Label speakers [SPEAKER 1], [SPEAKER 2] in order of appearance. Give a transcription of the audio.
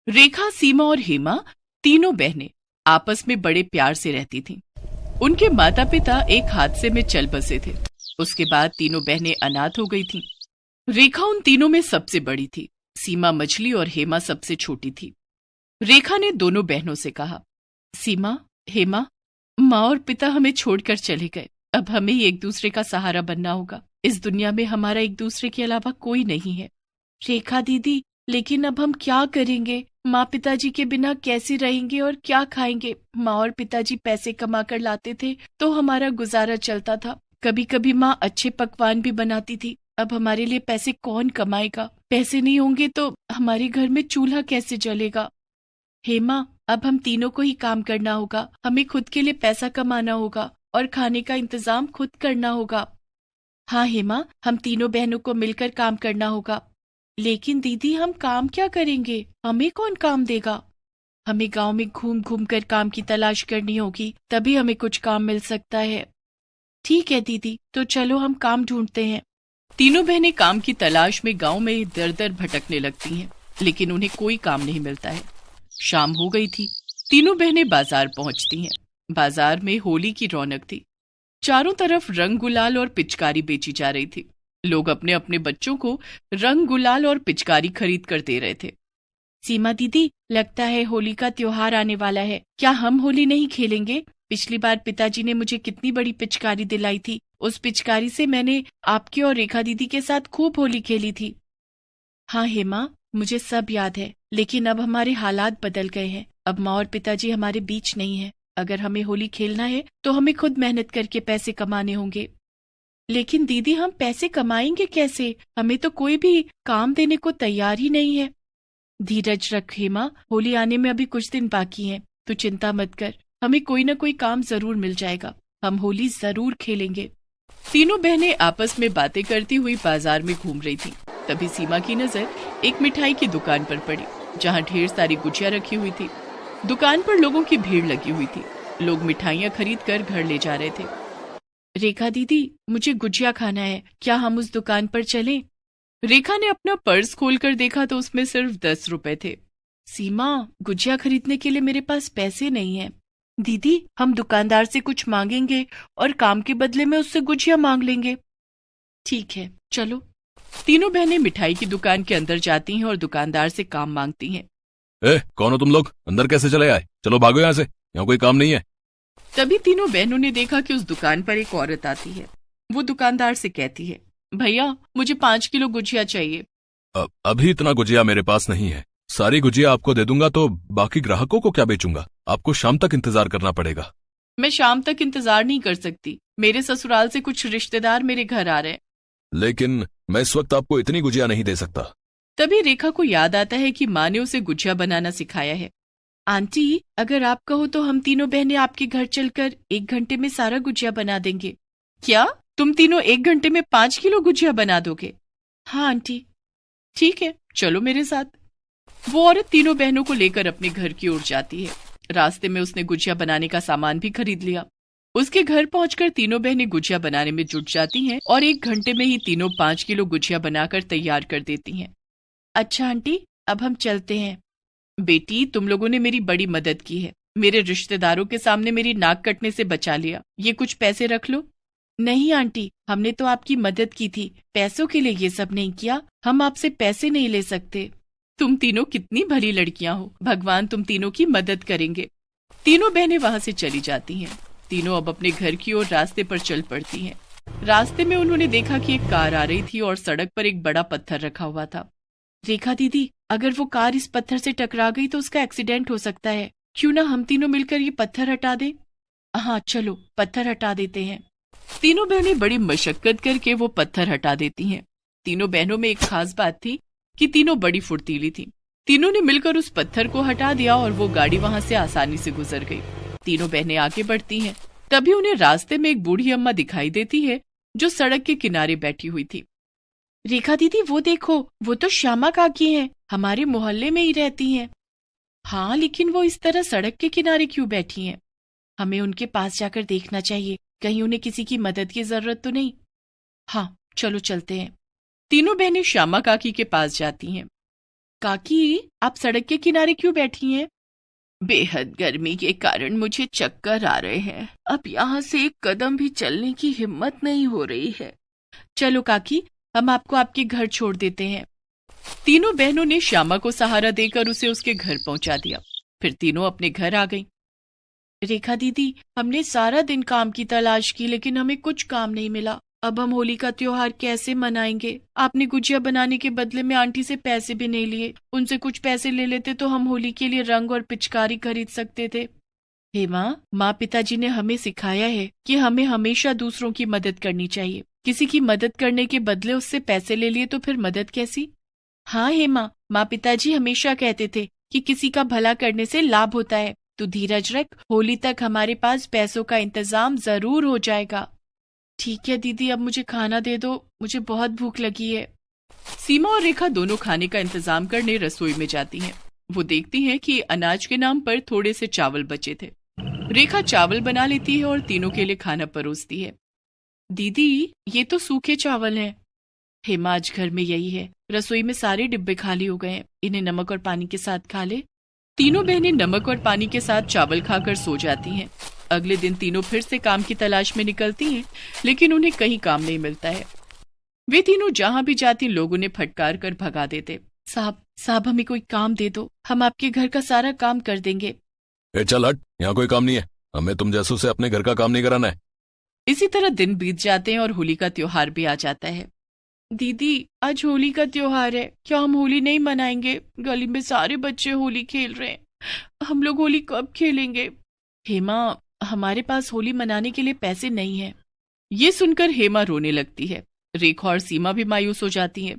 [SPEAKER 1] रेखा, सीमा और हेमा तीनों बहनें आपस में बड़े प्यार से रहती थीं। उनके माता पिता एक हादसे में चल बसे थे। उसके बाद तीनों बहनें अनाथ हो गई थीं। रेखा उन तीनों में सबसे बड़ी थी। सीमा मछली और हेमा सबसे छोटी थी। रेखा ने दोनों बहनों से कहा, सीमा, हेमा, माँ और पिता हमें छोड़कर चले गए। अब हमें ही एक दूसरे का सहारा बनना होगा। इस दुनिया में हमारा एक दूसरे के अलावा कोई नहीं है। रेखा दीदी, लेकिन अब हम क्या करेंगे? माँ पिताजी के बिना कैसे रहेंगे और क्या खाएंगे? माँ और पिताजी पैसे कमा कर लाते थे तो हमारा गुजारा चलता था। कभी कभी माँ अच्छे पकवान भी बनाती थी। अब हमारे लिए पैसे कौन कमाएगा? पैसे नहीं होंगे तो हमारे घर में चूल्हा कैसे जलेगा? हेमा, अब हम तीनों को ही काम करना होगा। हमें खुद के लिए पैसा कमाना होगा और खाने का इंतजाम खुद करना होगा। हाँ हेमा, हम तीनों बहनों को मिलकर काम करना होगा। लेकिन दीदी, हम काम क्या करेंगे? हमें कौन काम देगा? हमें गांव में घूम घूम कर काम की तलाश करनी होगी, तभी हमें कुछ काम मिल सकता है। ठीक है दीदी, तो चलो हम काम ढूंढते हैं। तीनों बहनें काम की तलाश में गांव में दर दर भटकने लगती हैं, लेकिन उन्हें कोई काम नहीं मिलता है। शाम हो गई थी। तीनों बहनें बाजार पहुंचती हैं। बाजार में होली की रौनक थी। चारों तरफ रंग गुलाल और पिचकारी बेची जा रही थी। लोग अपने अपने बच्चों को रंग गुलाल और पिचकारी खरीद कर दे रहे थे। सीमा दीदी, लगता है होली का त्योहार आने वाला है। क्या हम होली नहीं खेलेंगे? पिछली बार पिताजी ने मुझे कितनी बड़ी पिचकारी दिलाई थी। उस पिचकारी से मैंने आपके और रेखा दीदी के साथ खूब होली खेली थी। हाँ हेमा, मुझे सब याद है, लेकिन अब हमारे हालात बदल गए हैं। अब माँ और पिताजी हमारे बीच नहीं है। अगर हमें होली खेलना है तो हमें खुद मेहनत करके पैसे कमाने होंगे। लेकिन दीदी, हम पैसे कमाएंगे कैसे? हमें तो कोई भी काम देने को तैयार ही नहीं है। धीरज रख हेमा, होली आने में अभी कुछ दिन बाकी हैं। तू चिंता मत कर, हमें कोई न कोई काम जरूर मिल जाएगा। हम होली जरूर खेलेंगे। तीनों बहनें आपस में बातें करती हुई बाजार में घूम रही थीं। तभी सीमा की नजर एक मिठाई की दुकान पर पड़ी, जहां ढेर सारी गुजिया रखी हुई थी। दुकान पर लोगों की भीड़ लगी हुई थी। लोग मिठाइयाँ खरीद कर घर ले जा रहे थे। रेखा दीदी, मुझे गुजिया खाना है, क्या हम उस दुकान पर चलें? रेखा ने अपना पर्स खोलकर देखा तो उसमें सिर्फ 10 रुपए थे। सीमा, गुजिया खरीदने के लिए मेरे पास पैसे नहीं है। दीदी, हम दुकानदार से कुछ मांगेंगे और काम के बदले में उससे गुजिया मांग लेंगे। ठीक है, चलो। तीनों बहनें मिठाई की दुकान के अंदर जाती हैं और दुकानदार से काम मांगती हैं।
[SPEAKER 2] कौन हो तुम लोग? अंदर कैसे चले आए? चलो भागो यहाँ से, यहाँ कोई काम नहीं है।
[SPEAKER 1] तभी तीनों बहनों ने देखा कि उस दुकान पर एक औरत आती है। वो दुकानदार से कहती है, भैया, मुझे 5 किलो गुजिया चाहिए।
[SPEAKER 2] अभी इतना गुजिया मेरे पास नहीं है। सारी गुजिया आपको दे दूंगा तो बाकी ग्राहकों को क्या बेचूंगा? आपको शाम तक इंतजार करना पड़ेगा।
[SPEAKER 1] मैं शाम तक इंतजार नहीं कर सकती। मेरे ससुराल से कुछ रिश्तेदार मेरे घर आ रहे हैं।
[SPEAKER 2] लेकिन मैं इस वक्त आपको इतनी गुजिया नहीं दे सकता।
[SPEAKER 1] तभी रेखा को याद आता है कि माँ ने उसे गुजिया बनाना सिखाया है। आंटी, अगर आप कहो तो हम तीनों बहनें आपके घर चलकर 1 घंटे में सारा गुजिया बना देंगे। क्या तुम तीनों 1 घंटे में 5 किलो गुजिया बना दोगे? हाँ आंटी। ठीक है, चलो मेरे साथ। वो औरत तीनों बहनों को लेकर अपने घर की ओर जाती है। रास्ते में उसने गुजिया बनाने का सामान भी खरीद लिया। उसके घर पहुंचकर तीनों बहनें गुजिया बनाने में जुट जाती हैं और 1 घंटे में ही तीनों 5 किलो गुजिया बनाकर तैयार कर देती हैं। अच्छा आंटी, अब हम चलते हैं। बेटी, तुम लोगों ने मेरी बड़ी मदद की है। मेरे रिश्तेदारों के सामने मेरी नाक कटने से बचा लिया। ये कुछ पैसे रख लो। नहीं आंटी, हमने तो आपकी मदद की थी, पैसों के लिए ये सब नहीं किया। हम आपसे पैसे नहीं ले सकते। तुम तीनों कितनी भली लड़कियां हो। भगवान तुम तीनों की मदद करेंगे। तीनों बहनें वहां से चली जाती हैं। तीनों अब अपने घर की ओर रास्ते पर चल पड़ती हैं। रास्ते में उन्होंने देखा कि एक कार आ रही थी और सड़क पर एक बड़ा पत्थर रखा हुआ था। रेखा दीदी, अगर वो कार इस पत्थर से टकरा गई तो उसका एक्सीडेंट हो सकता है। क्यों ना हम तीनों मिलकर ये पत्थर हटा दें? हाँ चलो, पत्थर हटा देते हैं। तीनों बहनें बड़ी मशक्कत करके वो पत्थर हटा देती हैं। तीनों बहनों में एक खास बात थी कि तीनों बड़ी फुर्तीली थीं। तीनों ने मिलकर उस पत्थर को हटा दिया और वो गाड़ी वहां से आसानी से गुजर गई। तीनों बहनें आगे बढ़ती हैं। तभी उन्हें रास्ते में एक बूढ़ी अम्मा दिखाई देती है जो सड़क के किनारे बैठी हुई थी। रेखा दीदी, वो देखो, वो तो श्यामा काकी हैं, हमारे मोहल्ले में ही रहती हैं। हाँ, लेकिन वो इस तरह सड़क के किनारे क्यों बैठी हैं? हमें उनके पास जाकर देखना चाहिए, कहीं उन्हें किसी की मदद की जरूरत तो नहीं। हाँ, चलो चलते हैं। तीनों बहनें श्यामा काकी के पास जाती हैं। काकी, आप सड़क के किनारे क्यों बैठी हैं? बेहद गर्मी के कारण मुझे चक्कर आ रहे हैं। अब यहाँ से एक कदम भी चलने की हिम्मत नहीं हो रही है। चलो काकी, हम आपको आपके घर छोड़ देते हैं। तीनों बहनों ने श्यामा को सहारा देकर उसे उसके घर पहुंचा दिया। फिर तीनों अपने घर आ गईं। रेखा दीदी, हमने सारा दिन काम की तलाश की लेकिन हमें कुछ काम नहीं मिला। अब हम होली का त्योहार कैसे मनाएंगे? आपने गुजिया बनाने के बदले में आंटी से पैसे भी नहीं लिए। उनसे कुछ पैसे ले लेते तो हम होली के लिए रंग और पिचकारी खरीद सकते थे। हेमा, माँ पिताजी ने हमें सिखाया है कि हमें हमेशा दूसरों की मदद करनी चाहिए। किसी की मदद करने के बदले उससे पैसे ले लिए तो फिर मदद कैसी? हाँ हेमा, माँ पिताजी हमेशा कहते थे कि किसी का भला करने से लाभ होता है। तू धीरज रख, होली तक हमारे पास पैसों का इंतजाम जरूर हो जाएगा। ठीक है दीदी, अब मुझे खाना दे दो, मुझे बहुत भूख लगी है। सीमा और रेखा दोनों खाने का इंतजाम करने रसोई में जाती हैं। वो देखती हैं कि अनाज के नाम पर थोड़े से चावल बचे थे। रेखा चावल बना लेती है और तीनों के लिए खाना परोसती है। दीदी, ये तो सूखे चावल हैं। हेमा, आज घर में यही है। रसोई में सारे डिब्बे खाली हो गए हैं, इन्हें नमक और पानी के साथ खा ले। तीनों बहनें नमक और पानी के साथ चावल खाकर सो जाती हैं। अगले दिन तीनों फिर से काम की तलाश में निकलती हैं, लेकिन उन्हें कहीं काम नहीं मिलता है। वे तीनों जहां भी जाती लोग उन्हें फटकार कर भगा देते। साहब हमें कोई काम दे दो, हम आपके घर का सारा काम कर देंगे।
[SPEAKER 2] चल हट, यहाँ कोई काम नहीं है। हमें तुम जैसों से अपने घर का काम नहीं कराना है।
[SPEAKER 1] इसी तरह दिन बीत जाते हैं और होली का त्योहार भी आ जाता है। दीदी, आज होली का त्योहार है, क्या हम होली नहीं मनाएंगे? गली में सारे बच्चे होली खेल रहे हैं, हम लोग होली कब खेलेंगे? हेमा, हमारे पास होली मनाने के लिए पैसे नहीं है। ये सुनकर हेमा रोने लगती है। रेखा और सीमा भी मायूस हो जाती हैं।